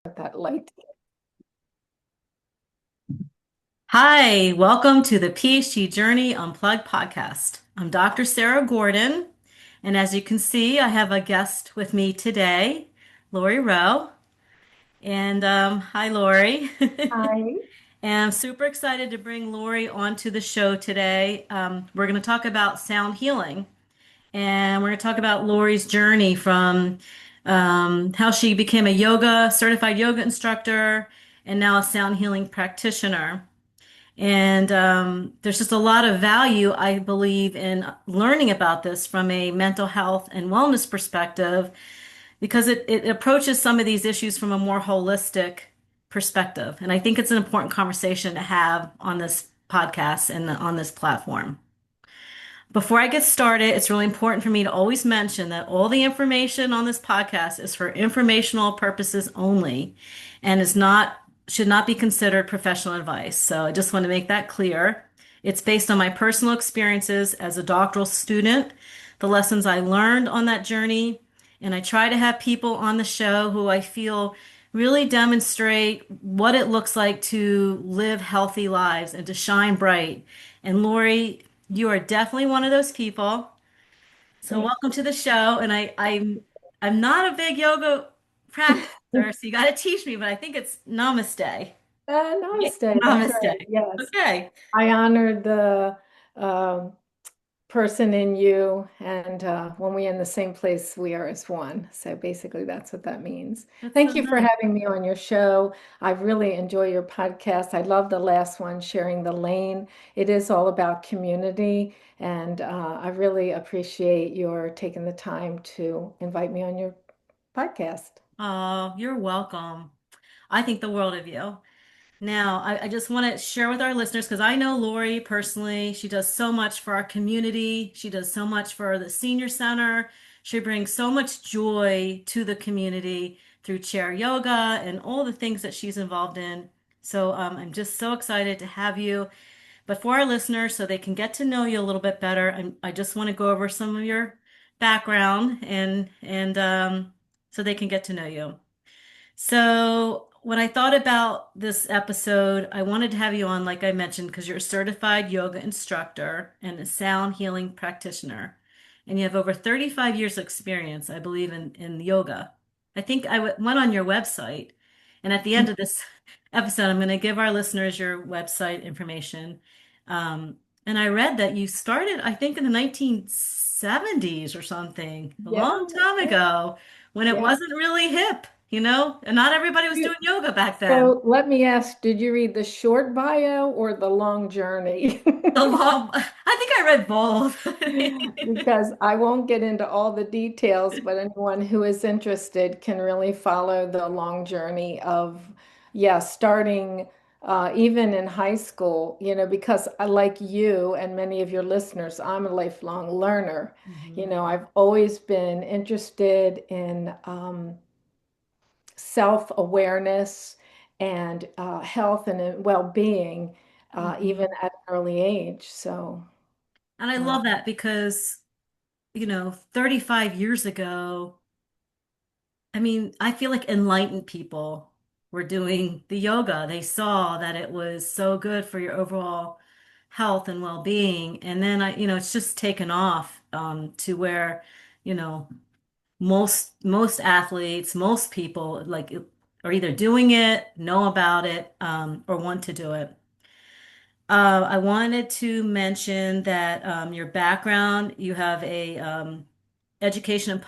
That light. Hi, welcome to the PhD Journey Unplugged podcast. I'm Dr. Sarah Gordon, and as you can see, I have a guest with me today, Lori Roe. And hi, Lori. Hi. And I'm super excited to bring Lori onto the show today. We're going to talk about sound healing, and we're going to talk about Lori's journey from how she became a certified yoga instructor, and now a sound healing practitioner. And there's just a lot of value, I believe, in learning about this from a mental health and wellness perspective because it approaches some of these issues from a more holistic perspective. And I think it's an important conversation to have on this podcast and on this platform. Before I get started, it's really important for me to always mention that all the information on this podcast is for informational purposes only and should not be considered professional advice. So I just want to make that clear. It's based on my personal experiences as a doctoral student, the lessons I learned on that journey, and I try to have people on the show who I feel really demonstrate what it looks like to live healthy lives and to shine bright. And Lori, you are definitely one of those people. So Thank welcome to the show. And I'm not a big yoga you. practitioner, so you got to teach me, but I think it's namaste. Right? Namaste. That's right. Namaste. Yes. Okay. I honor the um, person in you, and when we're in the same place, we are as one. So basically, that's what that means. That's so Thank you for nice. having me on your show. I really enjoy your podcast. I love the last one, Sharing the Lane. It is all about community, and I really appreciate your taking the time to invite me on your podcast. Oh, you're welcome. I think the world of you. Now, I just want to share with our listeners because I know Lori personally. She does so much for our community. She does so much for the senior center. She brings so much joy to the community through chair yoga and all the things that she's involved in. So I'm just so excited to have you. But for our listeners, so they can get to know you a little bit better, I just want to go over some of your background and so they can get to know you. So, when I thought about this episode, I wanted to have you on, like I mentioned, because you're a certified yoga instructor and a sound healing practitioner. And you have over 35 years of experience, I believe, in yoga. I think went on your website. And at the end of this episode, I'm going to give our listeners your website information. And I read that you started, I think, in the 1970s or something, a Yeah, long time ago when it yeah. wasn't really hip, and not everybody was doing yoga back then. So let me ask, did you read the short bio or the long journey? The long, I think I read both. Because I won't get into all the details, but anyone who is interested can really follow the long journey of, yeah, starting even in high school, because I, like you and many of your listeners, I'm a lifelong learner. Mhm. I've always been interested in self-awareness and health and well-being, even Mhm. at an early age. So, And I uh, love that because, 35 years ago, I mean, I feel like enlightened people were doing the yoga. They saw that it was so good for your overall health and well-being. And then it's just taken off to where, you know, most athletes, most people like are either doing it, know about it, or want to do it. I wanted to mention that your background, you have a education and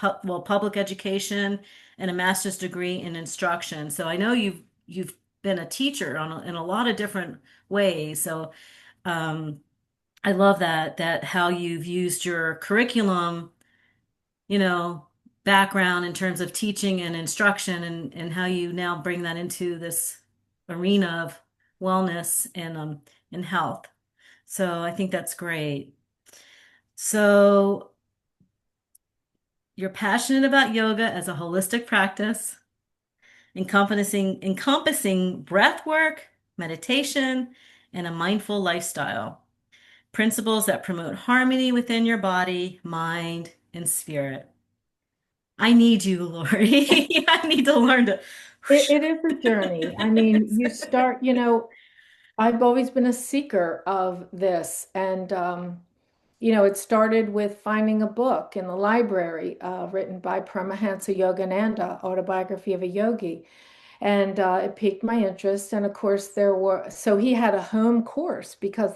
public education and a master's degree in instruction. So I know you've been a teacher in a lot of different ways. So um, I love that how you've used your curriculum, you know, background in terms of teaching and instruction and how you now bring that into this arena of wellness and health. So I think that's great. So you're passionate about yoga as a holistic practice, encompassing breath work, meditation, and a mindful lifestyle. Principles that promote harmony within your body, mind, and spirit. I need you, Lori. I need to learn to. It is a journey. I mean, you start, I've always been a seeker of this. And, it started with finding a book in the library written by Paramahansa Yogananda, Autobiography of a Yogi. And it piqued my interest. And of course, so he had a home course because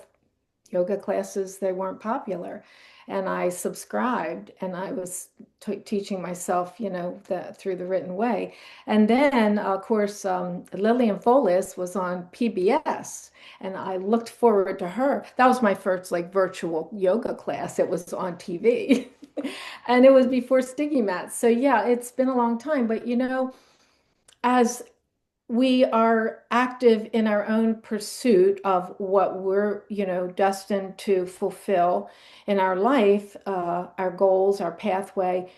yoga classes, they weren't popular. And I subscribed and I was teaching myself, through the written way. And then, of course, Lillian Folis was on PBS and I looked forward to her. That was my first like virtual yoga class. It was on TV and it was before sticky mats. So yeah, it's been a long time, but as we are active in our own pursuit of what we're, destined to fulfill in our life, our goals, our pathway.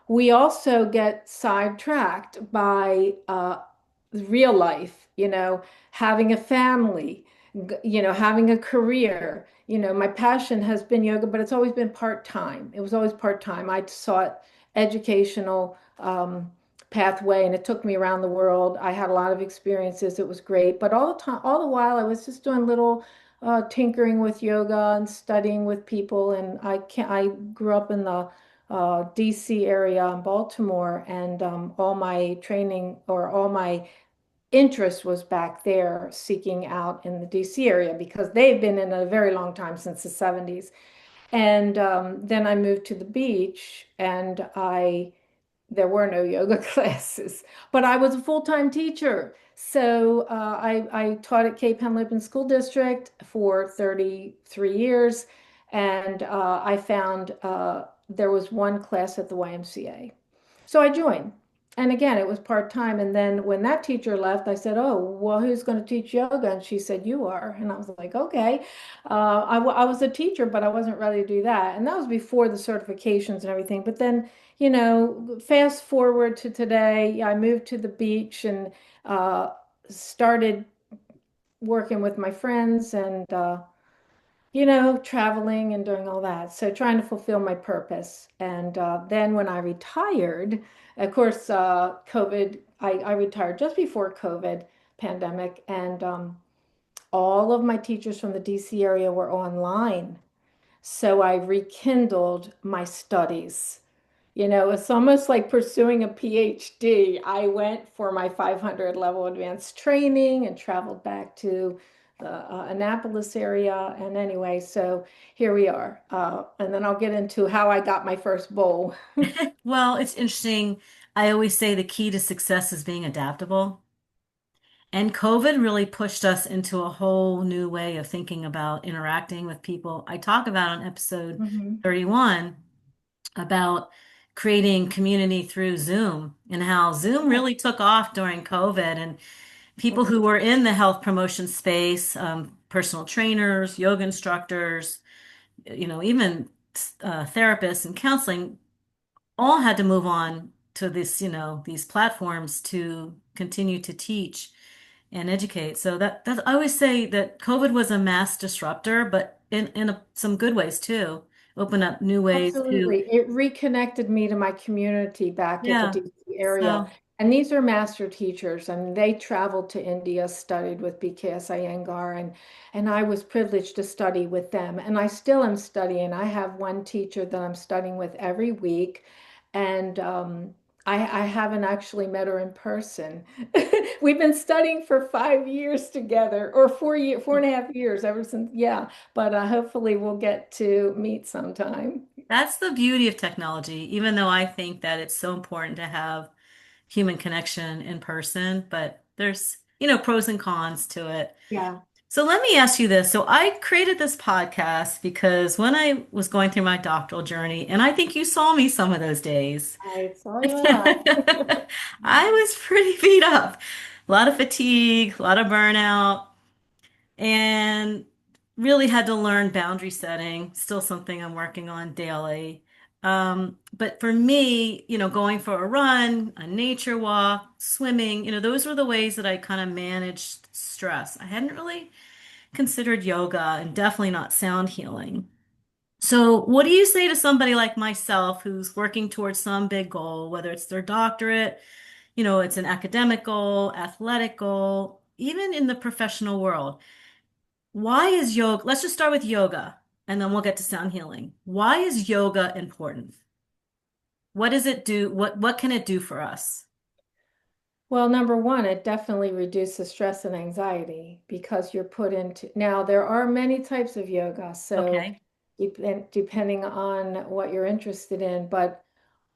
We also get sidetracked by real life, having a family, having a career. My passion has been yoga, but it's always been part-time. It was always part-time. I sought educational pathway and it took me around the world. I had a lot of experiences. It was great. But all the time, all the while, I was just doing little tinkering with yoga and studying with people. And I grew up in the DC area in Baltimore, and all my training or all my interest was back there seeking out in the DC area because they've been in a very long time since the 70s. And then I moved to the beach and there were no yoga classes, but I was a full-time teacher. So I taught at Cape Henlopen School District for 33 years. And I found there was one class at the YMCA. So I joined. And again, it was part-time. And then when that teacher left, I said, "Oh, well, who's going to teach yoga?" And she said, "You are." And I was like, "Okay." I was a teacher, but I wasn't ready to do that. And that was before the certifications and everything. But then, fast forward to today, I moved to the beach and started working with my friends and traveling and doing all that. So trying to fulfill my purpose. And then when I retired, of course, COVID, I retired just before COVID pandemic, and all of my teachers from the DC area were online. So I rekindled my studies. It's almost like pursuing a PhD. I went for my 500 level advanced training and traveled back to the Annapolis area. And anyway, so here we are. And then I'll get into how I got my first bowl. Well, it's interesting. I always say the key to success is being adaptable. And COVID really pushed us into a whole new way of thinking about interacting with people. I talk about on episode Mhm. 31 about creating community through Zoom and how Zoom Yeah. really took off during COVID. And people Mhm. who were in the health promotion space, personal trainers, yoga instructors, even therapists and counseling, all had to move on to these platforms to continue to teach and educate. So that I always say that COVID was a mass disruptor, but in some good ways too. Open up new ways to, Absolutely. It reconnected me to my community back at the yeah. DC area. So And these are master teachers, and they traveled to India, studied with BKS Iyengar, and I was privileged to study with them. And I still am studying. I have one teacher that I'm studying with every week, and I haven't actually met her in person. We've been studying for 5 years together, or 4 years, 4.5 years ever since, yeah. But hopefully we'll get to meet sometime. that's the beauty of technology, even though I think that it's so important to have human connection in person, but there's, pros and cons to it. Yeah, So let me ask you this. So I created this podcast because when I was going through my doctoral journey, and I think you saw me some of those days, I saw you a lot. I was pretty beat up. A lot of fatigue, a lot of burnout, and really had to learn boundary setting. Still something I'm working on daily. But for me, going for a run, a nature walk, swimming, those were the ways that I kind of managed stress. I hadn't really considered yoga and definitely not sound healing. So, what do you say to somebody like myself who's working towards some big goal, whether it's their doctorate, it's an academic goal, athletic goal, even in the professional world? Why is yoga? Let's just start with yoga and then we'll get to sound healing. Why is yoga important? What does it do? What can it do for us? Well, number one, it definitely reduces stress and anxiety because you're put into. Now, there are many types of yoga, so Okay. depending on what you're interested in, but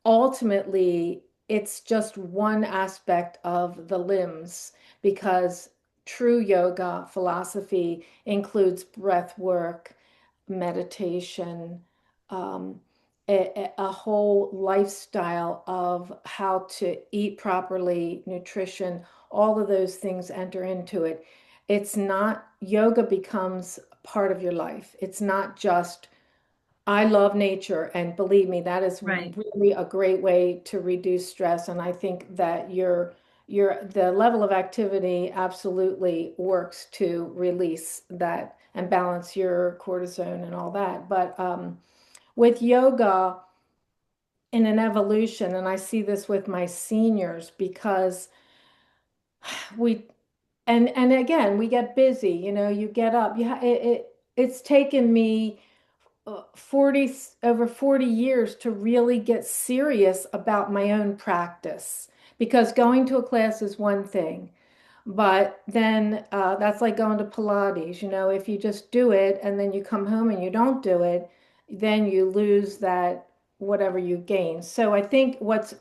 ultimately, it's just one aspect of the limbs because true yoga philosophy includes breath work, meditation, um, a whole lifestyle of how to eat properly, nutrition, all of those things enter into it. It's not, yoga becomes part of your life. It's not just I love nature, and believe me, that is Right. really a great way to reduce stress. And I think that your the level of activity absolutely works to release that and balance your cortisone and all that. But with yoga in an evolution, and I see this with my seniors because we and again we get busy. You get up. It's taken me 40 over 40 years to really get serious about my own practice because going to a class is one thing, but then that's like going to Pilates. If you just do it and then you come home and you don't do it, then you lose that whatever you gain. So I think what's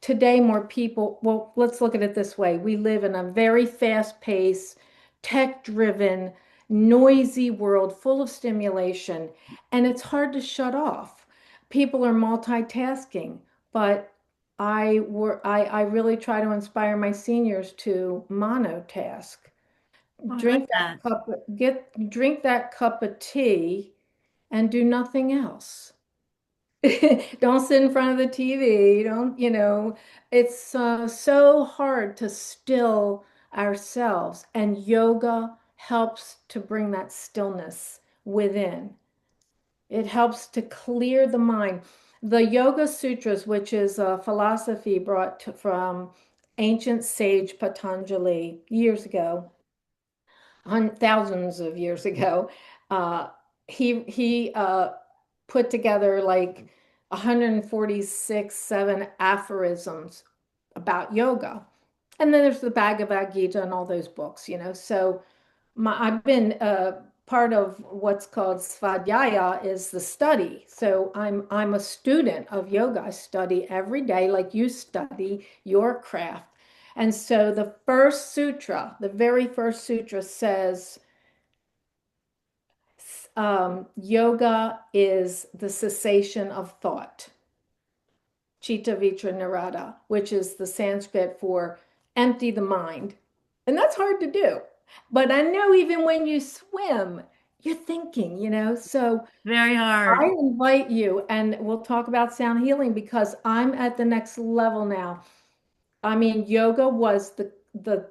today more people, well, let's look at it this way. We live in a very fast-paced, tech-driven, noisy world full of stimulation, and it's hard to shut off. People are multitasking, but I really try to inspire my seniors to monotask. Oh, I like Drink that that. cup, drink that cup of tea and do nothing else. Don't sit in front of the TV. Don't. It's so hard to still ourselves, and yoga helps to bring that stillness within. It helps to clear the mind. The Yoga Sutras, which is a philosophy from ancient sage Patanjali years ago, thousands of years ago, uh, he put together like 146, 7 aphorisms about yoga. And then there's the Bhagavad Gita and all those books. So I've been part of what's called Svadhyaya is the study. So I'm a student of yoga. I study every day, like you study your craft. And so the first sutra, the very first sutra says, yoga is the cessation of thought, chitta vitra nirada, which is the Sanskrit for empty the mind. And that's hard to do. But I know even when you swim, you're thinking. So Very I hard. invite you, and we'll talk about sound healing because I'm at the next level now. I mean, yoga was the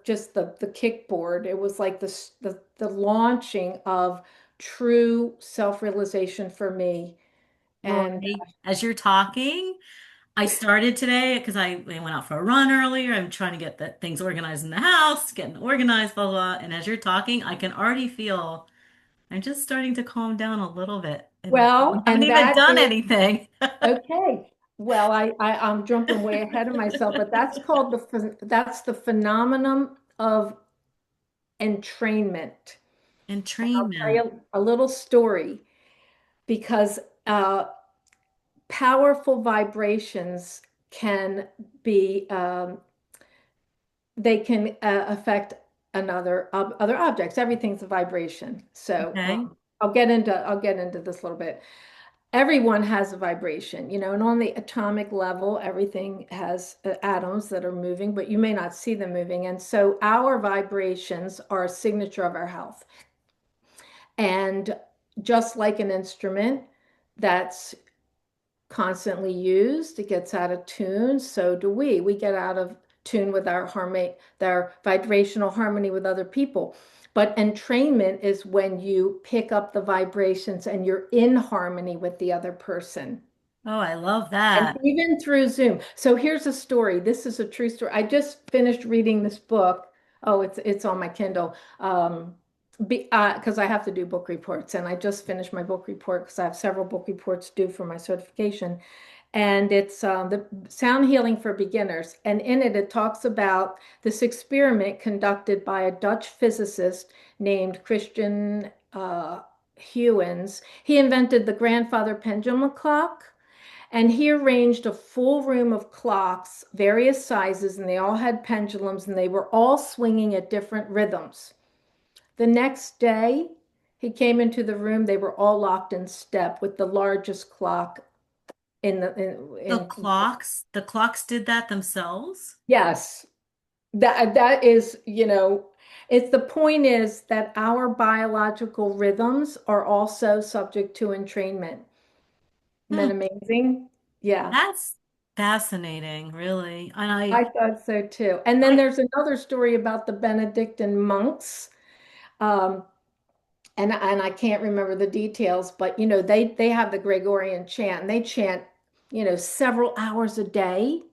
just the kickboard. It was like the launching of true self-realization for me. And Lori, as you're talking, I started today because I went out for a run earlier. I'm trying to get the things organized in the house, getting organized, blah, blah. And as you're talking, I can already feel I'm just starting to calm down a little bit. And we well, haven't and even that done is anything. okay. Well, I'm jumping way ahead of myself, but that's the phenomenon of entrainment. And I'll tell Entrainment. you a little story because uh, powerful vibrations can be they can affect other objects. Everything's a vibration. So Okay. I'll get into this a little bit. Everyone has a vibration, and on the atomic level, everything has atoms that are moving, but you may not see them moving. And so our vibrations are a signature of our health. And just like an instrument that's constantly used, it gets out of tune. So do we. We get out of tune with our harmony, our vibrational harmony with other people. But entrainment is when you pick up the vibrations and you're in harmony with the other person. Oh, I love And that. even through Zoom. So here's a story. This is a true story. I just finished reading this book. Oh, it's on my Kindle. Because I have to do book reports, and I just finished my book report because I have several book reports due for my certification. And it's the sound healing for beginners. And in it, it talks about this experiment conducted by a Dutch physicist named Christian Huygens. He invented the grandfather pendulum clock. And he arranged a full room of clocks, various sizes, and they all had pendulums and they were all swinging at different rhythms. The next day, he came into the room, they were all locked in step with the largest clock in the The clocks did that themselves? yes. That is, it's the point is that our biological rhythms are also subject to entrainment. Isn't that Hmm, amazing? Yeah. that's fascinating, really. And I thought so too. And then I, there's another story about the Benedictine monks. Um, and I can't remember the details, but they have the Gregorian chant and they chant, several hours a day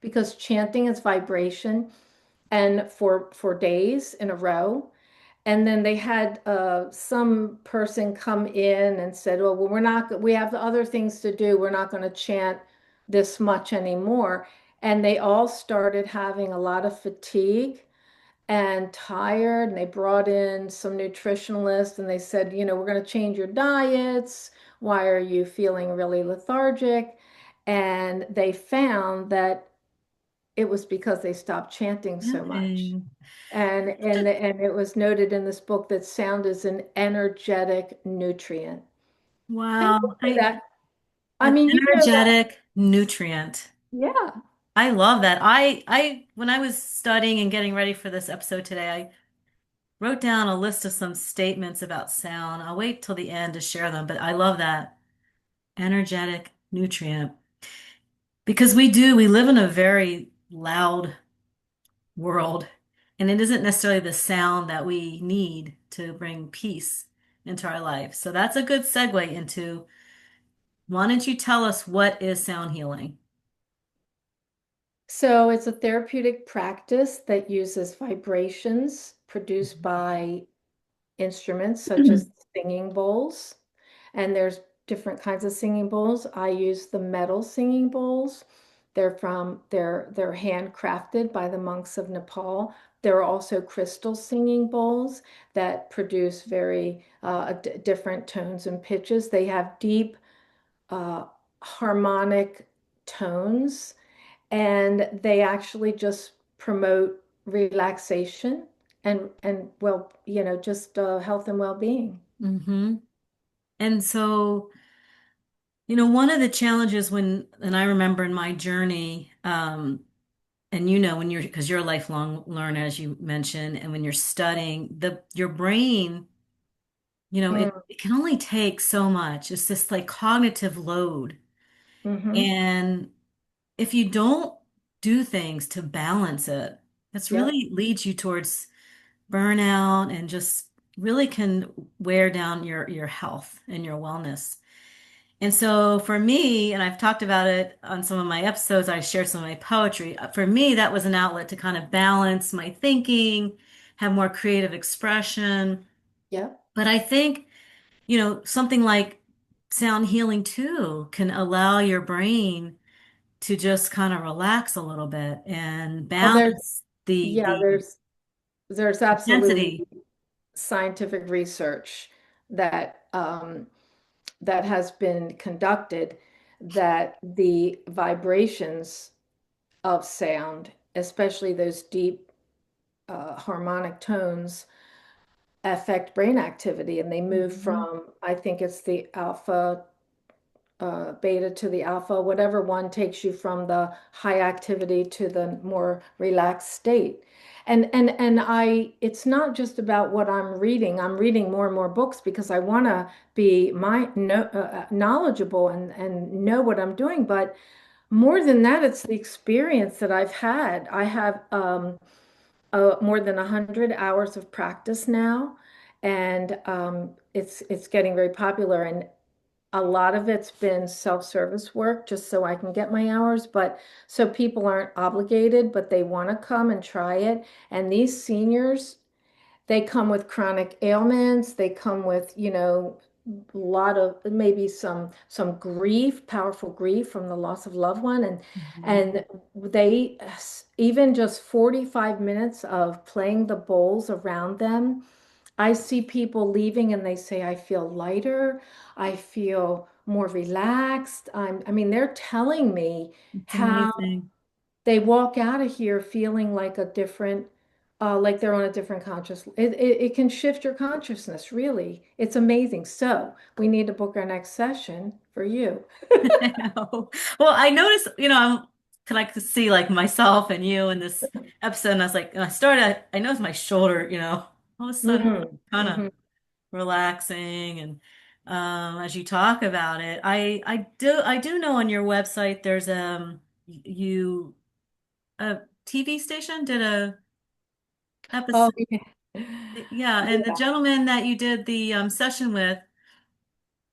because chanting is vibration and for days in a row. And then they had some person come in and said, "Well, we have other things to do. We're not going to chant this much anymore." And they all started having a lot of fatigue and tired. And they brought in some nutritionalists and they said, "We're going to change your diets. Why are you feeling really lethargic?" And they found that it was because they stopped chanting so much. Nothing. And it was noted in this book that sound is an energetic nutrient. Can Wow. you say that? I An mean, you know that. energetic nutrient. Yeah. I love that. When I was studying and getting ready for this episode today, I wrote down a list of some statements about sound. I'll wait till the end to share them, but I love that energetic nutrient because we live in a very loud world, and it isn't necessarily the sound that we need to bring peace into our life. So that's a good segue into why don't you tell us what is sound healing? So it's a therapeutic practice that uses vibrations produced by instruments such as singing bowls. And there's different kinds of singing bowls. I use the metal singing bowls. They're handcrafted by the monks of Nepal. There are also crystal singing bowls that produce very different tones and pitches. They have deep uh, harmonic tones, and they actually just promote relaxation and well, just health and well-being. Hmm. And so, one of the challenges and I remember in my journey, and because you're a lifelong learner, as you mentioned, and when you're studying, your brain, Mm, it can only take so much. It's this like cognitive load. hmm. And if you don't do things to balance it, that's Yep. really leads you towards burnout and just really can wear down your health and your wellness. And so for me, and I've talked about it on some of my episodes, I shared some of my poetry. For me, that was an outlet to kind of balance my thinking, have more creative expression. Yep. But I think, something like sound healing too can allow your brain to just kind of relax a little bit and Well, balance yeah, the there's absolutely intensity. scientific research that has been conducted that the vibrations of sound, especially those deep harmonic tones, affect brain activity, and they move Mhm. from, I think it's the alpha beta to the alpha, whatever one takes you from the high activity to the more relaxed state. And it's not just about what I'm reading. I'm reading more and more books because I want to be knowledgeable and know what I'm doing. But more than that, it's the experience that I've had. I have more than 100 hours of practice now, and it's getting very popular. And a lot of it's been self-service work, just so I can get my hours, but so people aren't obligated, but they want to come and try it. And these seniors, they come with chronic ailments. They come with, a lot of maybe some grief, powerful grief from the loss of loved one, Mhm. and they even just 45 minutes of playing the bowls around them. I see people leaving and they say, I feel lighter, I feel more relaxed. I mean, they're telling me It's how amazing. they walk out of here feeling like a different, like they're on a different conscious. It can shift your consciousness, really. It's amazing. So we need to book our next session for you. I know. Well, I noticed, could I could see like myself and you in this episode, and I was like, and I noticed my shoulder, all of a sudden Hmm. kind of Hmm. relaxing, and as you talk about it, I do know on your website there's you a TV station did a Oh, episode, yeah. yeah, and the Yeah. gentleman that you did the session with,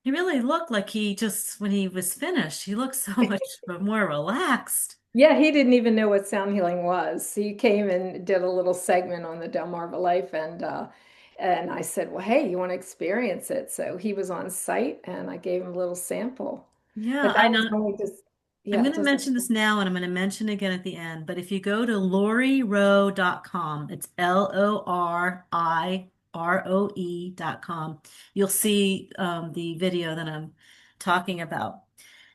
he really looked like he just when he was finished, he looked so much more relaxed. Yeah, he didn't even know what sound healing was. He came and did a little segment on the Delmarva Life, and I said, "Well, hey, you want to experience it?" So he was on site, and I gave him a little sample. Yeah, But that I was know. only just, I'm yeah, going to just mention this now and I'm going to mention it again at the end. But if you go to loriroe.com, it's LORIROE.com, you'll see the video that I'm talking about.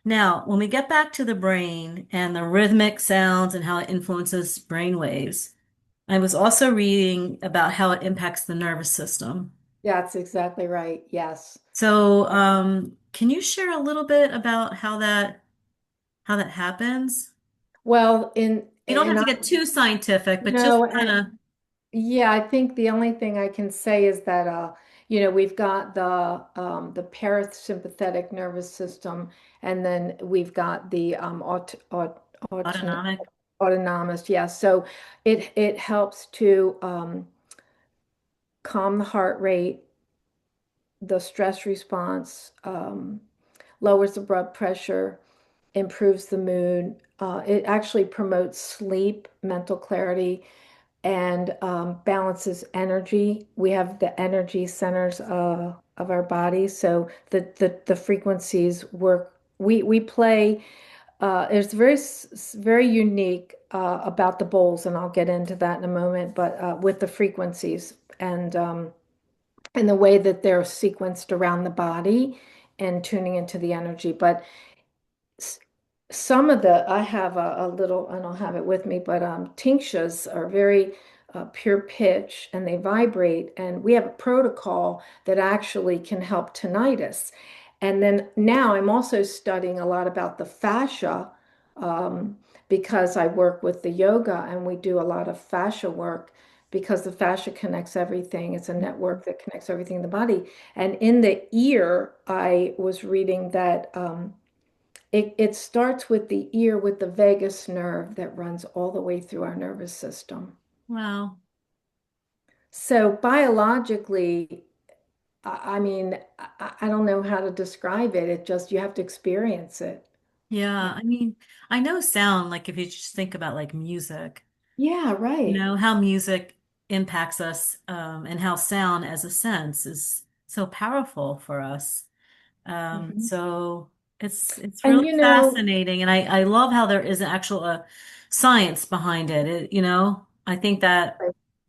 Now, when we get back to the brain and the rhythmic sounds and how it influences brain waves, I was also reading about how it impacts the nervous system. yeah, that's exactly right. Yes. So, can you share a little bit about how that happens? Well, You don't have and to I get too scientific, but just know, kind of yeah, I think the only thing I can say is that we've got the parasympathetic nervous system, and then we've got the autonomic. autonomous. Yeah, so it helps to calm the heart rate, the stress response, lowers the blood pressure, improves the mood. It actually promotes sleep, mental clarity, and balances energy. We have the energy centers of our body, so the frequencies work. We play. It's very unique about the bowls, and I'll get into that in a moment. But with the frequencies and the way that they're sequenced around the body and tuning into the energy. But s- some of the I have a little, I don't have it with me, but tinctures are very pure pitch and they vibrate, and we have a protocol that actually can help tinnitus. And then now I'm also studying a lot about the fascia, um, because I work with the yoga and we do a lot of fascia work, because the fascia connects everything. It's a network that connects everything in the body. And in the ear, I was reading that it starts with the ear, with the vagus nerve that runs all the way through our nervous system. Wow. So biologically, I mean, I don't know how to describe it. It just, you have to experience it. Yeah. I mean, I know sound, like if you just think about like music, Yeah, right. how music impacts us, and how sound as a sense is so powerful for us. Mhm. So it's And really you know, fascinating. And I love how there is an actual science behind it. I think that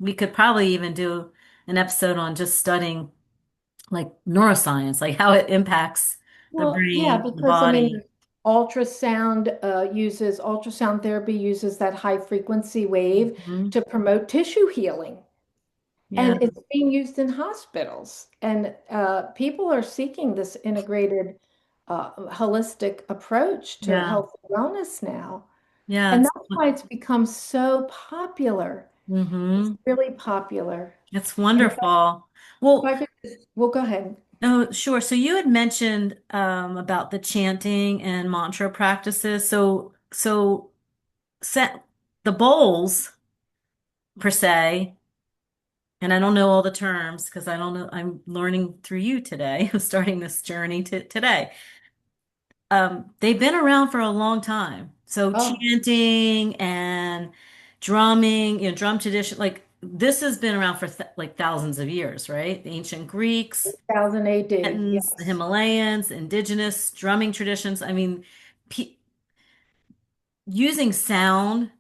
we could probably even do an episode on just studying like neuroscience, like how it impacts the well, yeah, brain, the because I mean, body. ultrasound therapy uses that high frequency wave Mhm. to promote tissue healing. Yeah, And it's being used in hospitals. And people are seeking this integrated, holistic approach to yeah, health and wellness now. yeah. And that's why it's become so popular. It's Mm-hmm. really popular. It's And wonderful. if I Well, could well, go ahead. oh, sure. So you had mentioned about the chanting and mantra practices. So set the bowls. per se. And I don't know all the terms because I don't know. I'm learning through you today. I'm starting this journey today. They've been around for a long time. So Oh, chanting and drumming, drum tradition, like this has been around for like thousands of years, right? The ancient Greeks, 1000 AD. Tibetans, the Yes. Himalayans, indigenous drumming traditions. I mean, pe using sound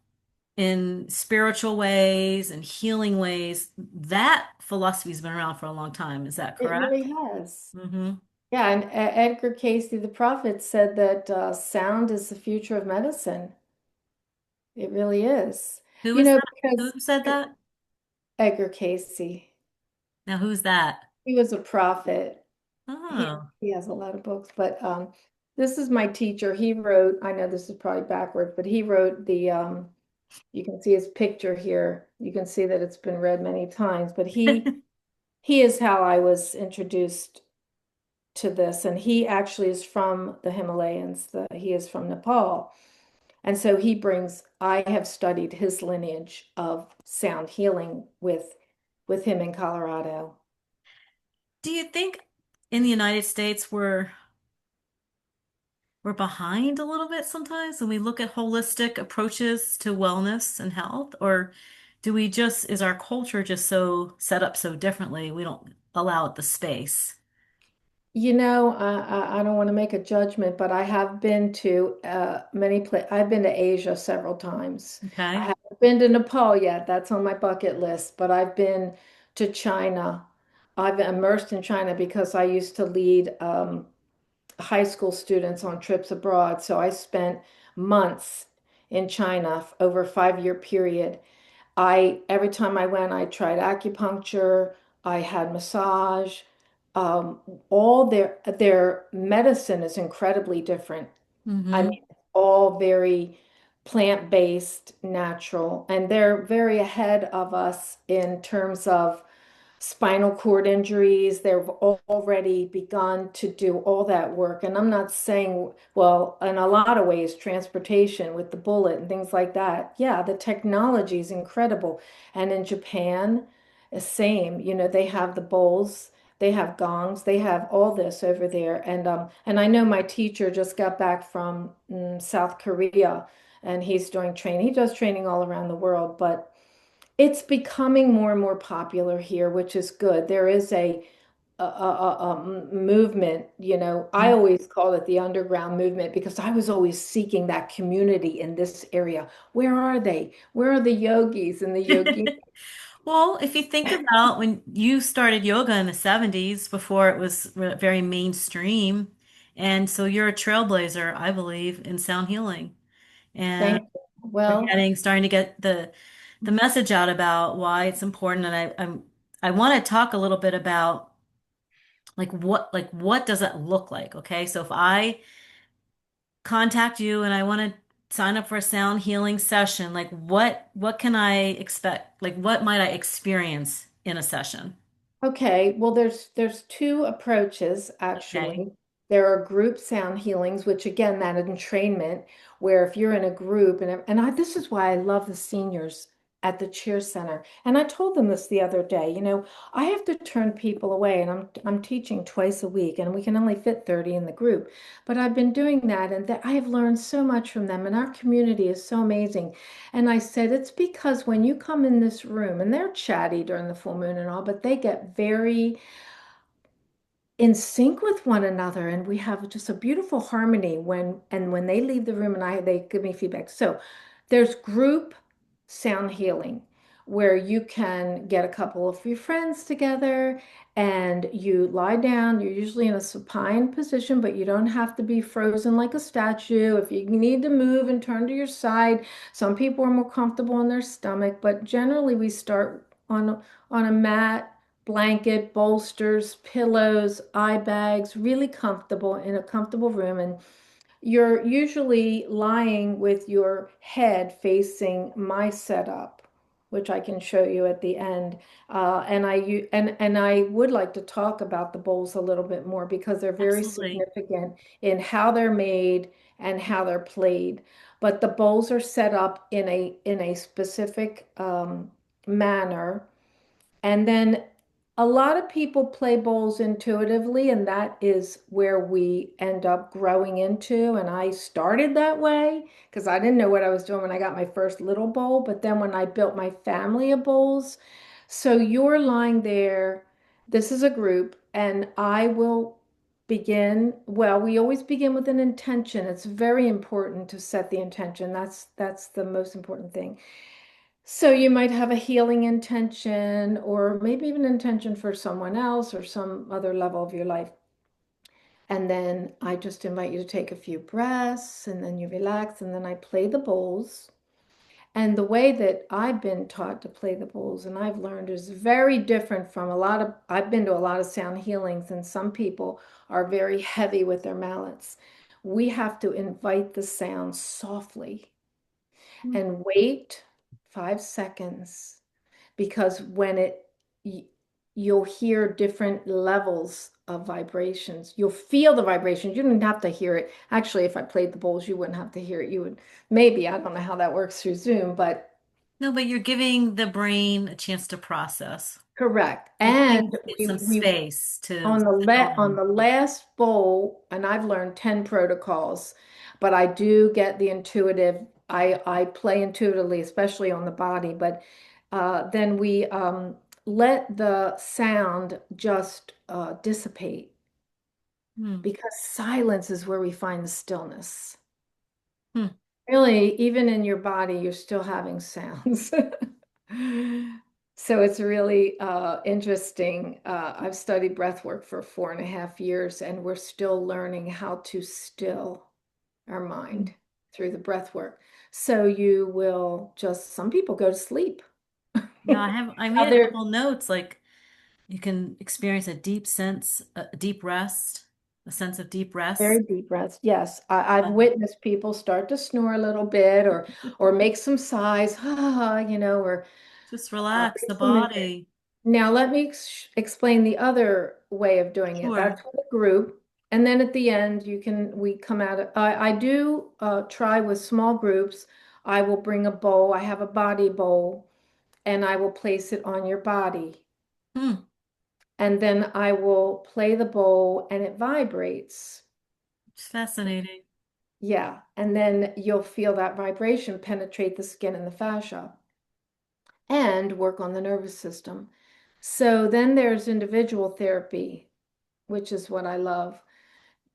in spiritual ways and healing ways, that philosophy's been around for a long time. Is that It really correct? has. Hmm. Yeah, and Edgar Casey, the prophet, said that sound is the future of medicine. It really is. Who You is know, that? because Who said that? Edgar Casey, Now, who's that? he was a prophet. He Oh. he has a lot of books, but this is my teacher. He wrote, I know this is probably backwards, but he wrote the you can see his picture here. You can see that it's been read many times, but he is how I was introduced to this, and he actually is from the Himalayas. He is from Nepal. And so I have studied his lineage of sound healing with him in Colorado. Do you think in the United States we're behind a little bit sometimes when we look at holistic approaches to wellness and health? Or do we just, is our culture just so set up so differently, we don't allow it the space? You know, I don't want to make a judgment, but I have been to many places. I've been to Asia several times. I Okay. haven't been to Nepal yet. That's on my bucket list, but I've been to China. I've been immersed in China because I used to lead high school students on trips abroad. So I spent months in China over a 5 year period. Every time I went, I tried acupuncture, I had massage. Um, all their medicine is incredibly different. I mean, Mm-hmm. all very plant-based, natural, and they're very ahead of us in terms of spinal cord injuries. They've already begun to do all that work. And I'm not saying, well, in a lot of ways, transportation with the bullet and things like that. Yeah, the technology is incredible. And in Japan, the same, they have the bowls, they have gongs, they have all this over there. And I know my teacher just got back from South Korea and he's doing training. He does training all around the world, but it's becoming more and more popular here, which is good. There is a movement, I always call it the underground movement because I was always seeking that community in this area. Where are they? Where are the yogis and the yoginis? Well, if you think about when you started yoga in the 70s before it was very mainstream, and so you're a trailblazer, I believe, in sound healing. And Thank you. Well, starting to get the message out about why it's important. And I want to talk a little bit about like what does it look like? Okay. So if I contact you and I want to sign up for a sound healing session, like what can I expect? Like what might I experience in a session? okay, well, there's two approaches Okay. actually. There are group sound healings, which again, that entrainment, where if you're in a group, this is why I love the seniors at the Cheer Center. And I told them this the other day, I have to turn people away, and I'm teaching twice a week, and we can only fit 30 in the group. But I've been doing that, and that I have learned so much from them, and our community is so amazing. And I said, it's because when you come in this room, and they're chatty during the full moon and all, but they get very in sync with one another, and we have just a beautiful harmony when they leave the room and they give me feedback. So there's group sound healing where you can get a couple of your friends together and you lie down. You're usually in a supine position, but you don't have to be frozen like a statue. If you need to move and turn to your side, some people are more comfortable on their stomach, but generally we start on a mat, blanket, bolsters, pillows, eye bags, really comfortable in a comfortable room. And you're usually lying with your head facing my setup, which I can show you at the end. And I would like to talk about the bowls a little bit more because they're very Absolutely. significant in how they're made and how they're played. But the bowls are set up in a specific manner. And then a lot of people play bowls intuitively, and that is where we end up growing into. And I started that way because I didn't know what I was doing when I got my first little bowl. But then when I built my family of bowls, so you're lying there, this is a group, and I will begin. Well, we always begin with an intention. It's very important to set the intention. That's the most important thing. So you might have a healing intention or maybe even intention for someone else or some other level of your life. And then I just invite you to take a few breaths and then you relax and then I play the bowls. And the way that I've been taught to play the bowls and I've learned is very different from I've been to a lot of sound healings and some people are very heavy with their mallets. We have to invite the sound softly and wait 5 seconds because y- you'll hear different levels of vibrations. You'll feel the vibrations. You don't have to hear it. Actually, if I played the bowls, you wouldn't have to hear it. You would maybe, I don't know how that works through Zoom, but No, but you're giving the brain a chance to process. correct. You're giving And it some we space to settle on in. the last bowl, and I've learned 10 protocols, but I do get the intuitive. I play intuitively, especially on the body, but then we let the sound just dissipate Hmm. because silence is where we find the stillness. Hmm. Really, even in your body, you're still having sounds. So it's really interesting. I've studied breath work for 4.5 years, and we're still learning how to still our mind through the breath work. So you will just, some people go to sleep. Yeah, I made a Other couple notes like you can experience a deep sense, a deep rest, a sense of deep rest. very deep breaths. Yes, I've Um, witnessed people start to snore a little bit or make some sighs, or just relax the make some. body. Now, let me explain the other way of doing it. Sure. That's for the group. And then at the end, we come out of, I do try with small groups. I will bring a bowl. I have a body bowl and I will place it on your body. Hmm. And then I will play the bowl and it vibrates. It's fascinating. Yeah. And then you'll feel that vibration penetrate the skin and the fascia and work on the nervous system. So then there's individual therapy, which is what I love.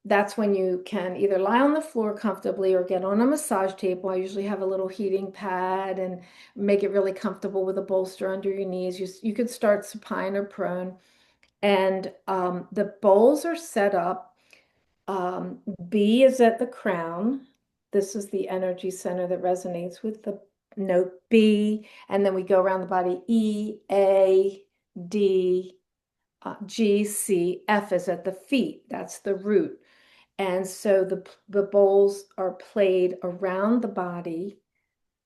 That's when you can either lie on the floor comfortably or get on a massage table. I usually have a little heating pad and make it really comfortable with a bolster under your knees. You could start supine or prone. And the bowls are set up. B is at the crown. This is the energy center that resonates with the note B. And then we go around the body E, A, D, G, C, F is at the feet. That's the root. And so the bowls are played around the body.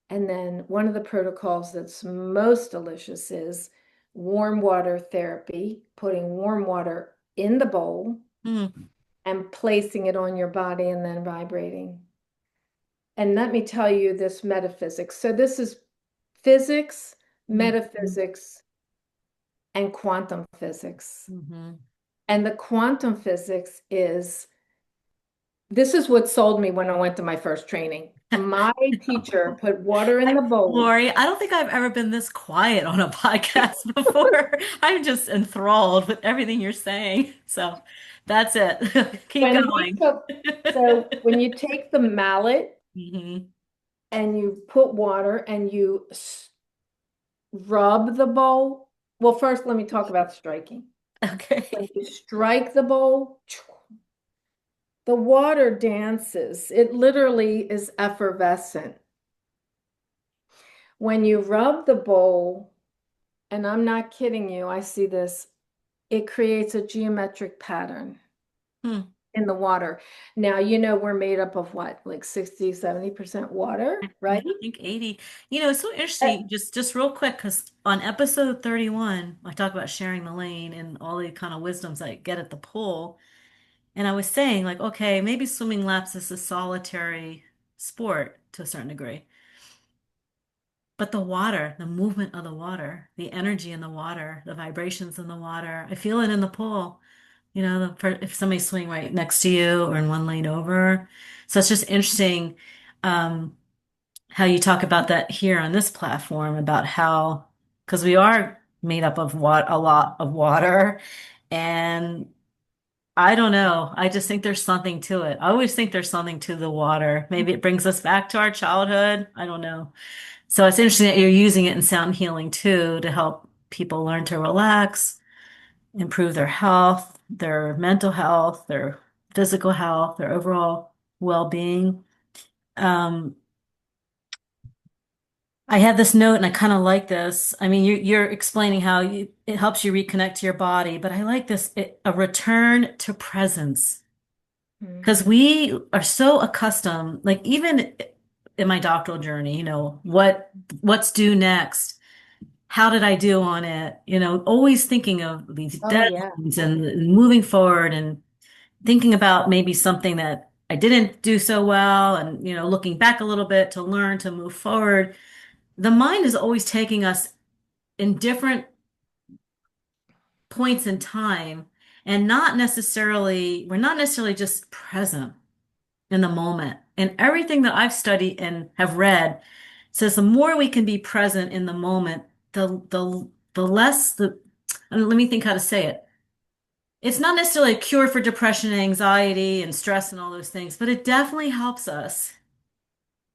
And then one of the protocols that's most delicious is warm water therapy, putting warm water in the bowl Hmm. and placing it on your body and then vibrating. And let me tell you this metaphysics. So this is physics, Hmm. metaphysics, and quantum physics. Hmm. And the quantum physics is this is what sold me when I went to my first training. My teacher put water in the bowl. Lori, I don't think I've ever been this quiet on a podcast before. I'm just enthralled with everything you're saying. So that's it. Keep When he going. took, so when you take the mallet Hmm. and you put water and you rub the bowl. Well, first, let me talk about striking. When Okay. you strike the bowl, the water dances. It literally is effervescent. When you rub the bowl, and I'm not kidding you, I see this, it creates a geometric pattern Hmm. in the water. Now, we're made up of what, like 60, 70% water, Yeah, right? I think 80. It's so Uh, interesting, just real quick, because on episode 31, I talk about sharing the lane and all the kind of wisdoms I get at the pool. And I was saying, like, okay, maybe swimming laps is a solitary sport to a certain degree. But the water, the movement of the water, the energy in the water, the vibrations in the water, I feel it in the pool. If somebody's swimming right next to you or in one lane over. So it's just interesting um, how you talk about that here on this platform about how, because we are made up of a lot of water, and I don't know. I just think there's something to it. I always think there's something to the water. Maybe it brings us back to our childhood. I don't know. So it's interesting that you're using it in sound healing too to help people learn to relax, improve their health, their mental health, their physical health, their overall well-being. Um, I had this note and I kind of like this. I mean, you're explaining how it helps you reconnect to your body, but I like this, a return to presence. Because Mhm. we are so accustomed, like even in my doctoral journey, what's due next? How did I do on it? Always thinking of these Oh, yeah. deadlines and moving forward and thinking about maybe something that I didn't do so well and, looking back a little bit to learn to move forward. The mind is always taking us in different points in time and we're not necessarily just present in the moment. And everything that I've studied and have read says the more we can be present in the moment, the less let me think how to say it. It's not necessarily a cure for depression and anxiety and stress and all those things, but it definitely helps us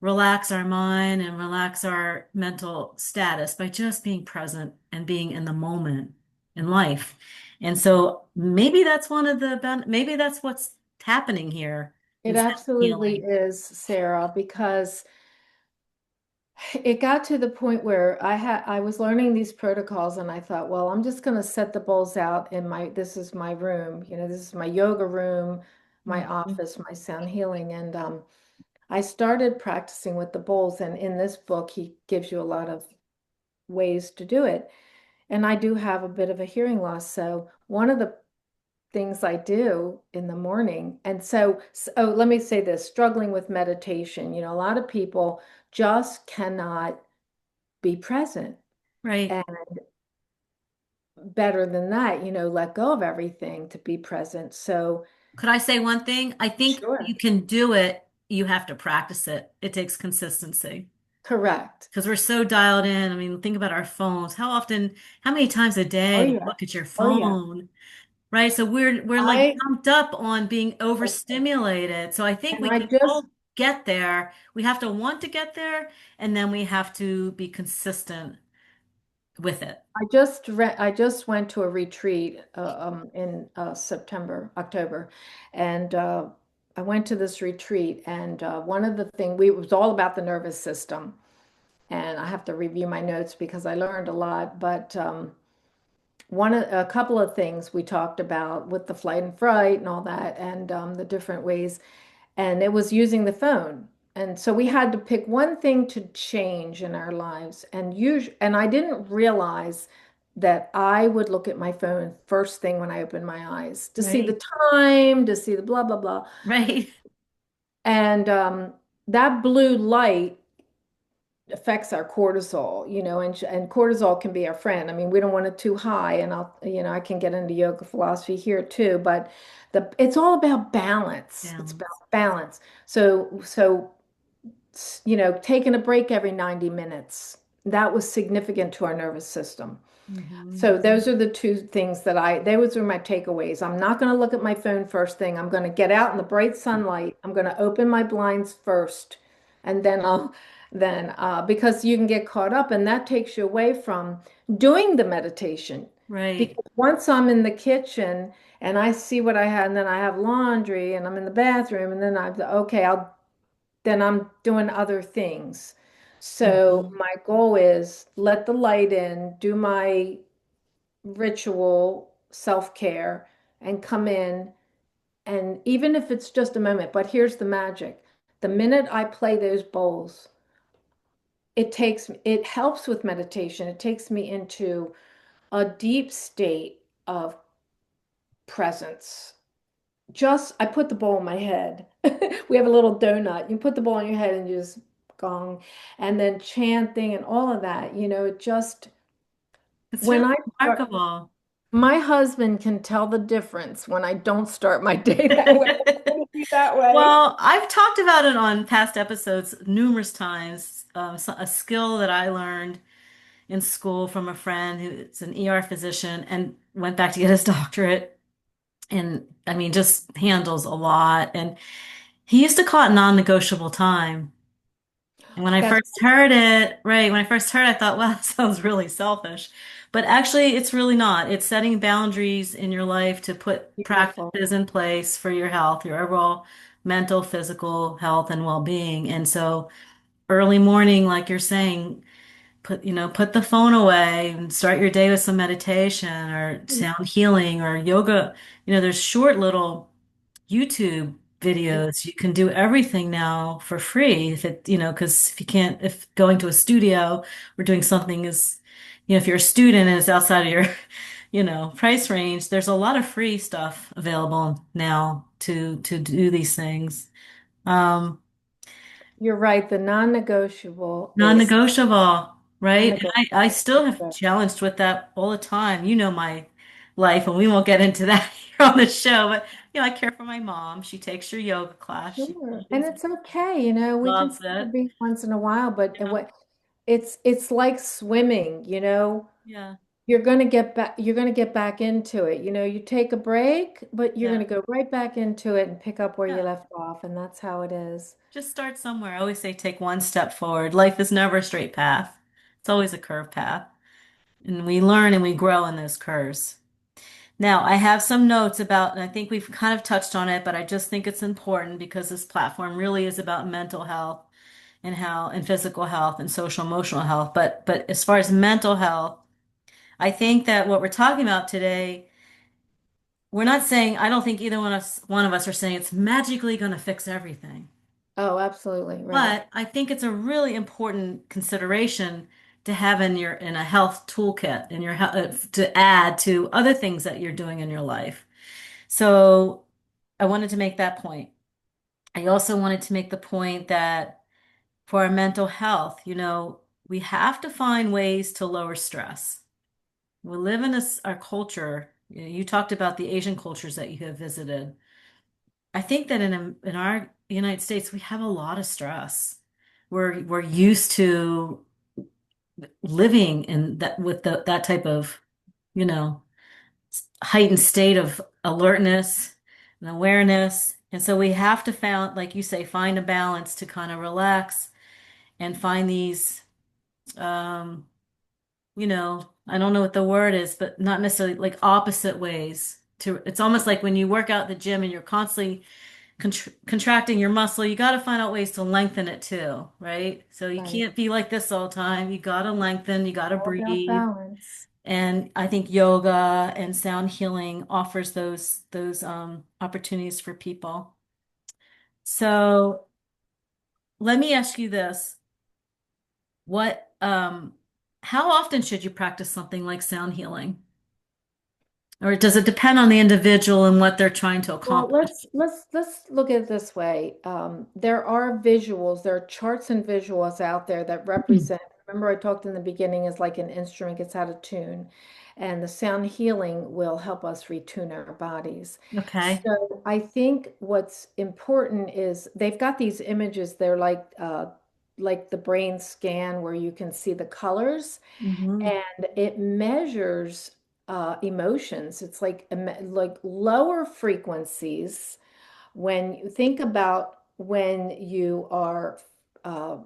relax our mind and relax our mental status by just being present and being in the moment in life. And so maybe that's what's happening here It in sound absolutely healing. is, Sarah, because it got to the point where I was learning these protocols and I thought, well, I'm just going to set the bowls out in this is my room, this is my yoga room, my Mhm. office, my sound healing. And I started practicing with the bowls. And in this book, he gives you a lot of ways to do it. And I do have a bit of a hearing loss. So one of the things I do in the morning. And so let me say this, struggling with meditation, a lot of people just cannot be present. Right. And better than that, let go of everything to be present. So, Could I say one thing? I think you sure. can do it. You have to practice it. It takes consistency Correct. because we're so dialed in. I mean, think about our phones. How many times a Oh, day do you yeah. look at your Oh, yeah. phone? Right? So we're like I, pumped up on being overstimulated. So I think and we I can just, all get there. We have to want to get there, and then we have to be consistent with it. I just went to a retreat in September, October, and I went to this retreat, and one of the things we it was all about the nervous system, and I have to review my notes because I learned a lot, but a couple of things we talked about with the flight and fright and all that, and the different ways, and it was using the phone. And so we had to pick one thing to change in our lives. And I didn't realize that I would look at my phone first thing when I opened my eyes to see Right. the time, to see the blah, blah, blah. Right. And that blue light affects our cortisol, and cortisol can be our friend. I mean, we don't want it too high, and I can get into yoga philosophy here too, but it's all about balance. It's Balance. about balance. So taking a break every 90 minutes, that was significant to our nervous system. Hmm. So those are the two things those were my takeaways. I'm not going to look at my phone first thing. I'm going to get out in the bright sunlight. I'm going to open my blinds first, and because you can get caught up and that takes you away from doing the meditation. Right. Because once I'm in the kitchen and I see what I had, and then I have laundry and I'm in the bathroom, and then then I'm doing other things. So Hmm. my goal is let the light in, do my ritual self-care, and come in. And even if it's just a moment, but here's the magic. The minute I play those bowls, it helps with meditation. It takes me into a deep state of presence. I put the bowl in my head. We have a little donut. You put the bowl on your head and you just gong, and then chanting and all of that. It just It's when really I start, remarkable. my husband can tell the difference when I don't start my day that way. It's going to be that way. Well, I've talked about it on past episodes numerous times. A skill that I learned in school from a friend who's an ER physician and went back to get his doctorate. And I mean, just handles a lot. And he used to call it non-negotiable time. And when I That's first heard it, right, when I first heard it, I thought, wow, that sounds really selfish. But actually, it's really not. It's setting boundaries in your life to put beautiful. practices in place for your health, your overall mental, physical health, and well-being. And so early morning, like you're saying, put the phone away and start your day with some meditation or sound healing or yoga. There's short little YouTube videos. You can do everything now for free because if you can't, if going to a studio or doing something is, if you're a student and it's outside of your, price range, there's a lot of free stuff available now to do these things. Um, You're right. The non-negotiable is Non-negotiable, right? And I non-negotiable. still have challenged with that all the time. You know my life, and we won't get into that here on the show, but I care for my mom. She takes her yoga class. She Sure. And loves it's okay, we can loves skip a it. beat once in a while, but Yeah. it's like swimming. Yeah. You're gonna get back into it. You take a break, but you're Yeah. gonna go right back into it and pick up where you Yeah. left off, and that's how it is. Just start somewhere. I always say take one step forward. Life is never a straight path. It's always a curved path. And we learn and we grow in those curves. Now, I have some notes about, and I think we've kind of touched on it, but I just think it's important because this platform really is about mental health and physical health and social emotional health. But as far as mental health, I think that what we're talking about today, we're not saying, I don't think either one of us are saying it's magically going to fix everything. Oh, absolutely. Right. But I think it's a really important consideration to have in a health toolkit in your to add to other things that you're doing in your life. So I wanted to make that point. I also wanted to make the point that for our mental health, we have to find ways to lower stress. We live in our culture. You talked about the Asian cultures that you have visited. I think that in our United States, we have a lot of stress. We're used to living in that with that type of, you know, heightened state of alertness and awareness. And so we have to like you say, find a balance to kind of relax and find these, um, I don't know what the word is, but not necessarily like opposite ways to, it's almost like when you work out at the gym and you're constantly contracting your muscle, you got to find out ways to lengthen it too, right? So you Right. can't be like this all the time. You got to lengthen, you got to All about breathe. balance. And I think yoga and sound healing offers those opportunities for people. So let me ask you this. What how often should you practice something like sound healing? Or does it depend on the individual and what they're trying to Well, accomplish? let's look at it this way. There are visuals, there are charts and visuals out there that Hmm. represent. Remember, I talked in the beginning is like an instrument gets out of tune, and the sound healing will help us retune our bodies. Okay. So I think what's important is they've got these images. They're like the brain scan where you can see the colors Hmm. and it measures emotions. It's like lower frequencies. When you think about when you are uh,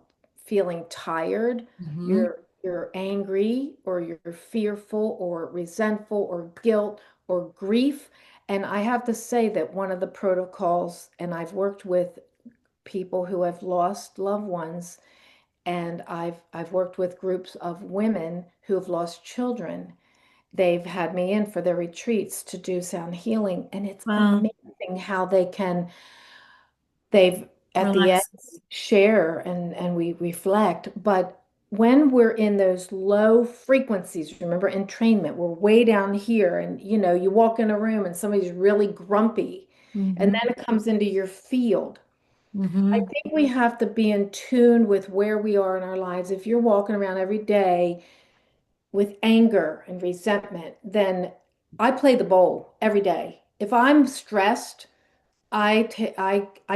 feeling tired, Hmm. you're angry or you're fearful or resentful or guilt or grief. And I have to say that one of the protocols, and I've worked with people who have lost loved ones, and I've worked with groups of women who have lost children. They've had me in for their retreats to do sound healing, and it's Well, amazing how they've at the end relax. share and we reflect. But when we're in those low frequencies, remember entrainment, we're way down here, and you walk in a room and somebody's really grumpy, and Hmm. then it comes into your field. I Hmm. think we have to be in tune with where we are in our lives. If you're walking around every day with anger and resentment, then I play the bowl every day. If I'm stressed, I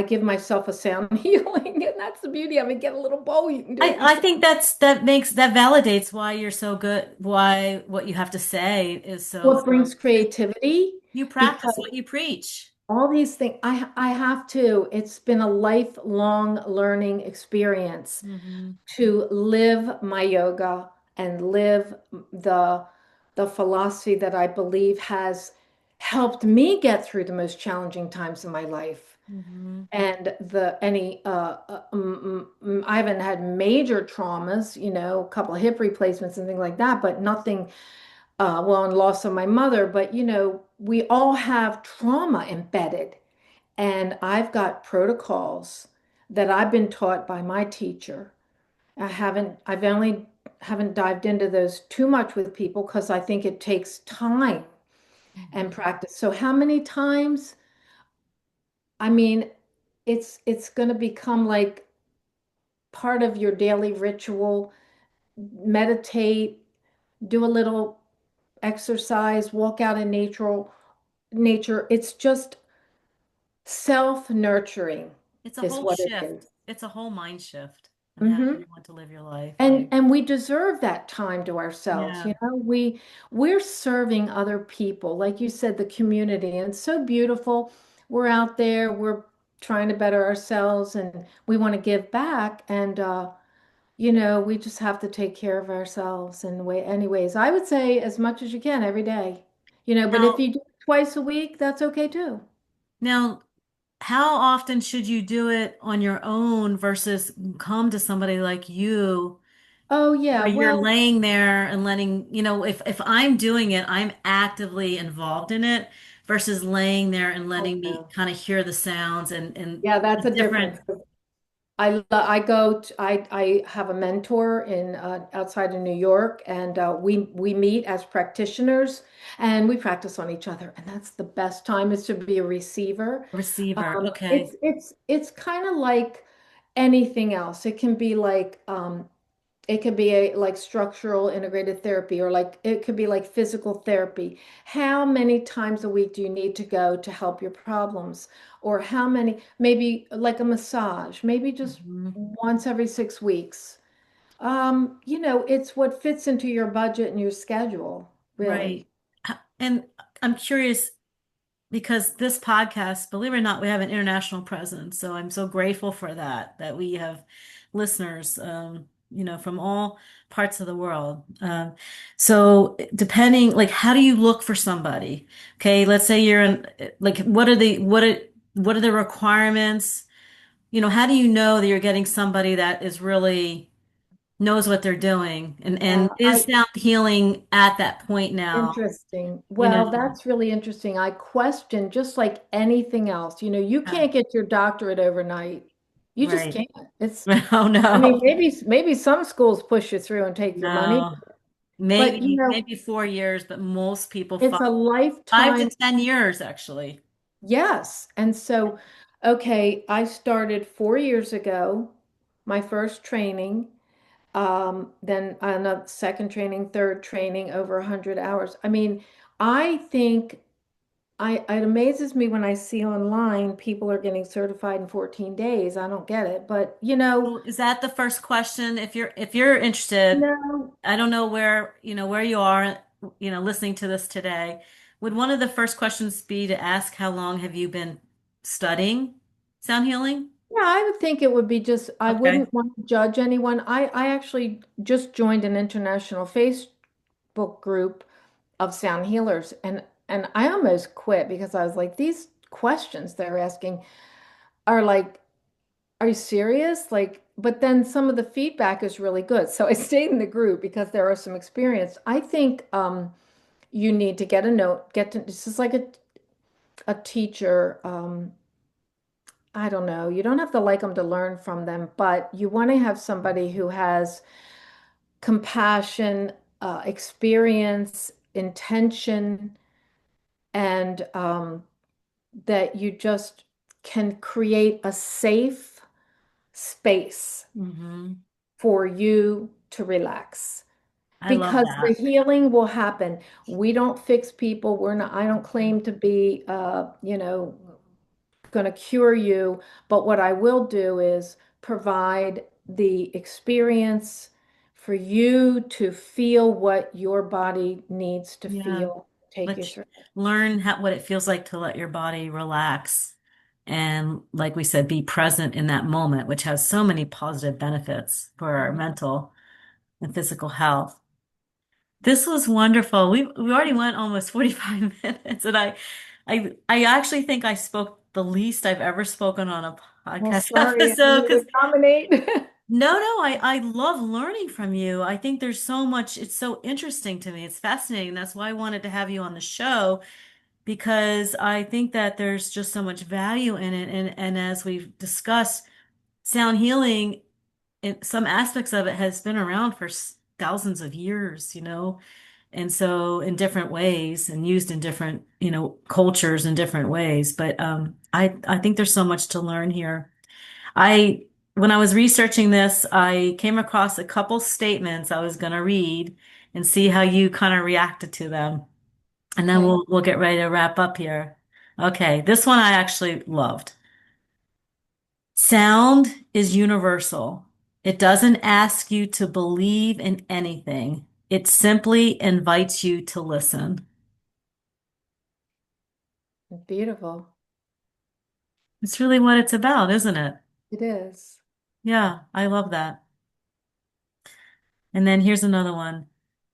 give myself a sound healing, and that's the beauty of it. Get a little bowl, you can do it I yourself. think that validates why you're so good, why what you have to say is so What brings good. creativity? You practice Because what you preach. all these things, I have to. It's been a lifelong learning experience Hmm. to live my yoga and live the the philosophy that I believe has helped me get through the most challenging times in my life. Hmm. And the any I haven't had major traumas, a couple of hip replacements and things like that, but nothing well, and loss of my mother, but we all have trauma embedded. And I've got protocols that I've been taught by my teacher. I've only haven't dived into those too much with people because I think it takes time and Hmm. practice. So how many times? I mean, it's going to become like part of your daily ritual. Meditate, do a little exercise, walk out in nature. It's just self-nurturing It's a is whole what it is. shift. It's a whole mind shift and how Hmm. you want to live your life. And we deserve that time to ourselves. Yeah, We're serving other people, like you said, the community, and it's so beautiful. We're out there, we're trying to better ourselves, and we want to give back. And we just have to take care of ourselves in the way. Anyways, I would say as much as you can every day. But if Now, you do it twice a week, that's okay too. now, how often should you do it on your own versus come to somebody like you Oh yeah, where you're well, laying there and letting, if I'm doing it, I'm actively involved in it versus laying there and letting me okay. kind of hear the sounds and Yeah, that's the a different difference. I go to, I have a mentor in outside of New York, and we meet as practitioners, and we practice on each other, and that's the best time is to be a receiver. receiver. Okay. It's kind of like anything else. It could be like structural integrated therapy, or like it could be like physical therapy. How many times a week do you need to go to help your problems? Or how many, maybe like a massage, maybe just Mhm. once every 6 weeks. It's what fits into your budget and your schedule, really. Right. And I'm curious because this podcast, believe it or not, we have an international presence. So I'm so grateful for that we have listeners, from all parts of the world. So depending, like, how do you look for somebody? Okay, let's say you're in, like, what are the requirements? How do you know that you're getting somebody that is really knows what they're doing and Yeah, is sound healing at that point now? interesting. You know, Well, that's really interesting. I question just like anything else. You uh, can't get your doctorate overnight. You just right. can't. It's Oh I mean, no. maybe some schools push you through and take your money, No. but Maybe 4 years, but most people it's a 5 to lifetime. 10 years actually. Yes. And so, okay, I started 4 years ago, my first training, then another second training, third training, over 100 hours. I mean, I think it amazes me when I see online people are getting certified in 14 days. I don't get it, but So is that the first question? If you're interested, no. I don't know where you are, listening to this today. Would one of the first questions be to ask how long have you been studying sound healing? Yeah, I would think it would be just, I Okay. wouldn't want to judge anyone. I actually just joined an international Facebook group of sound healers, and I almost quit because I was like, these questions they're asking are like, are you serious? Like, but then some of the feedback is really good. So I stayed in the group because there are some experience. I think you need to get a note, this is like a teacher. I don't know. You don't have to like them to learn from them, but you want to have somebody who has compassion, experience, intention, and that you just can create a safe space Hmm. for you to relax I love because the that. healing will happen. We don't fix people. We're not, I don't claim to be, going to cure you, but what I will do is provide the experience for you to feel what your body needs to Yeah. feel, take you Let you through. learn what it feels like to let your body relax. And like we said, be present in that moment, which has so many positive benefits for our Mhm. mental and physical health. This was wonderful. We already went almost 45 minutes, and I actually think I spoke the least I've ever spoken on a Well, podcast sorry, I episode need to because dominate. no, I love learning from you. I think there's so much, it's so interesting to me. It's fascinating. That's why I wanted to have you on the show because I think that there's just so much value in it. And as we've discussed, sound healing, some aspects of it has been around for thousands of years, and so in different ways and used in different, cultures in different ways. But I think there's so much to learn here. I When I was researching this, I came across a couple statements I was going to read and see how you kind of reacted to them. And then Okay, we'll get ready to wrap up here. Okay, this one I actually loved. Sound is universal. It doesn't ask you to believe in anything. It simply invites you to listen. beautiful. It's really what it's about, isn't it? It is. Yeah, I love that. And then here's another one.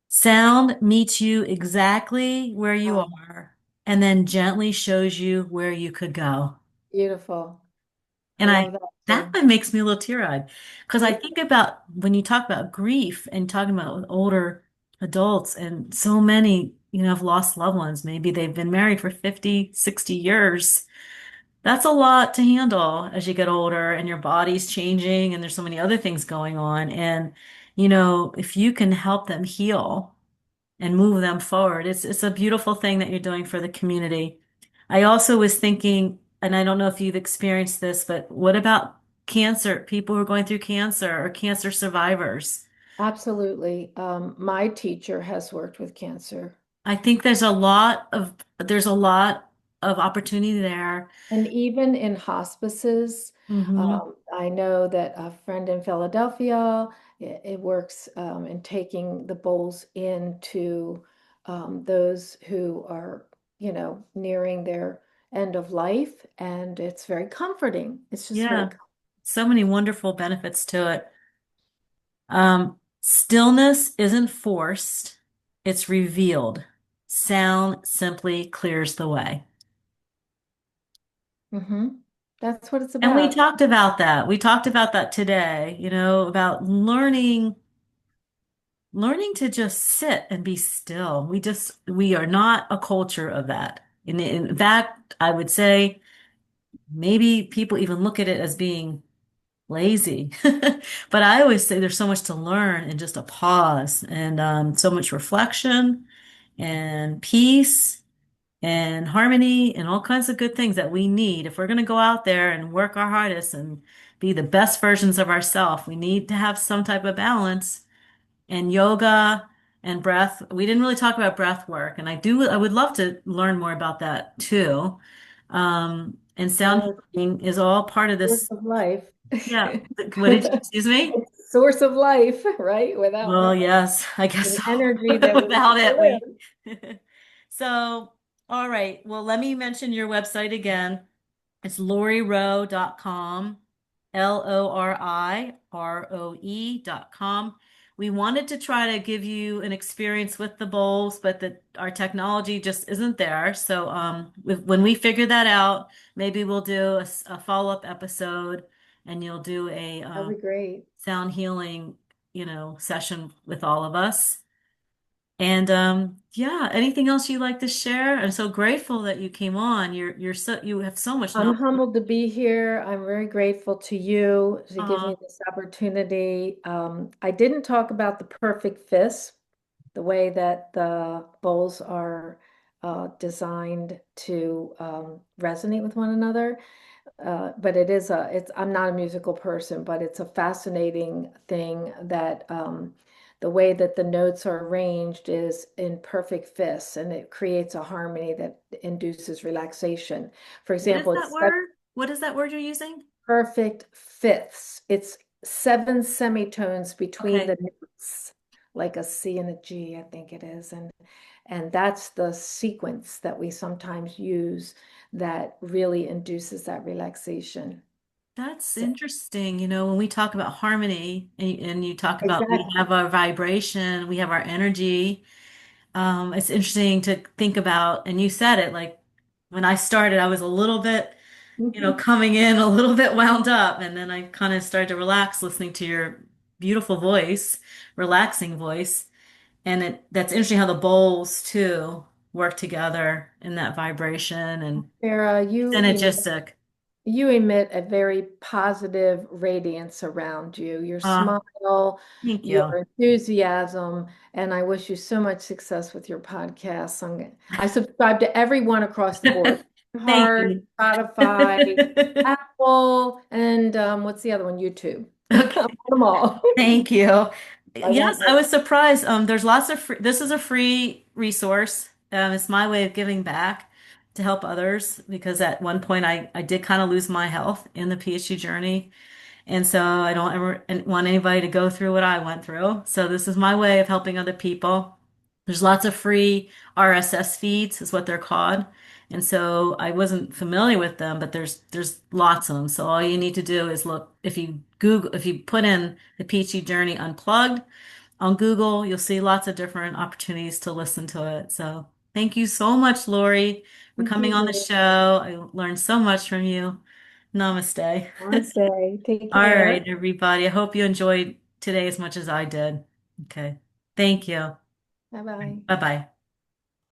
Sound meets you exactly where you Oh, are and then gently shows you where you could go. beautiful. I And love that that too. one makes me a little teary-eyed because I Yeah, think about when you talk about grief and talking about with older adults and so many, have lost loved ones. Maybe they've been married for 50, 60 years. That's a lot to handle as you get older and your body's changing and there's so many other things going on. And, if you can help them heal and move them forward. It's a beautiful thing that you're doing for the community. I also was thinking, and I don't know if you've experienced this, but what about cancer, people who are going through cancer or cancer survivors? absolutely. My teacher has worked with cancer. I think there's a lot of opportunity there. And even in hospices, Hmm. I know that a friend in Philadelphia, it works in taking the bowls into those who are, nearing their end of life. And it's very comforting. It's just very, Yeah, so many wonderful benefits to it. Stillness isn't forced, it's revealed. Sound simply clears the way. that's what it's And we about. talked about that. We talked about that today, about learning to just sit and be still. We are not a culture of that. In fact, I would say maybe people even look at it as being lazy. But I always say there's so much to learn in just a pause and so much reflection and peace and harmony and all kinds of good things that we need. If we're going to go out there and work our hardest and be the best versions of ourselves, we need to have some type of balance. And yoga and breath. We didn't really talk about breath work, and I would love to learn more about that too. And sound Well, healing is all part of source this. of life. Yeah. What did you, excuse me? It's source of life, right? Without Well, breath, yes, I guess the so. energy that we need Without to it, we. live. So, all right. Well, let me mention your website again. It's loriroe.com, LORIROE.com. We wanted to try to give you an experience with the bowls, but our technology just isn't there. So, when we figure that out, maybe we'll do a follow-up episode and you'll do a That'd be great. sound healing, session with all of us. And yeah, anything else you'd like to share? I'm so grateful that you came on. You have so much I'm knowledge. humbled to be here. I'm very grateful to you to give Uh, me this opportunity. I didn't talk about the perfect fist, the way that the bowls are designed to resonate with one another. But it is I'm not a musical person, but it's a fascinating thing that the way that the notes are arranged is in perfect fifths, and it creates a harmony that induces relaxation. For What is example, that it's word? What is that word you're using? perfect fifths. It's seven semitones between Okay, the notes, like a C and a G, I think it is. And that's the sequence that we sometimes use that really induces that relaxation. that's So interesting. When we talk about harmony and you talk about we exactly. have our vibration, we have our energy. It's interesting to think about, and you said it like when I started, I was a little bit, Mhm. coming in a little bit wound up, and then I kind of started to relax listening to your beautiful voice, relaxing voice. And that's interesting how the bowls too work together in that vibration and Sarah, synergistic. you emit a very positive radiance around you. Your Uh, smile, Thank you. your enthusiasm, and I wish you so much success with your podcast. I subscribe to everyone across the board. Thank Heart, you. Spotify, Apple, and what's the other one? YouTube. Okay. Them all. Thank you. I Yes, won't I miss. was surprised. There's lots of free, this is a free resource. It's my way of giving back to help others because at one point I did kind of lose my health in the PhD journey. And so I don't ever want anybody to go through what I went through. So this is my way of helping other people. There's lots of free RSS feeds, is what they're called. And so I wasn't familiar with them, but there's lots of them. So all you need to do is look if you put in the Peachy Journey Unplugged on Google, you'll see lots of different opportunities to listen to it. So thank you so much, Lori, for Thank coming you, on the Lord. show. I learned so much from you. Namaste. Namaste. Take All care. right, everybody. I hope you enjoyed today as much as I did. Okay. Thank you. Bye bye. Bye bye.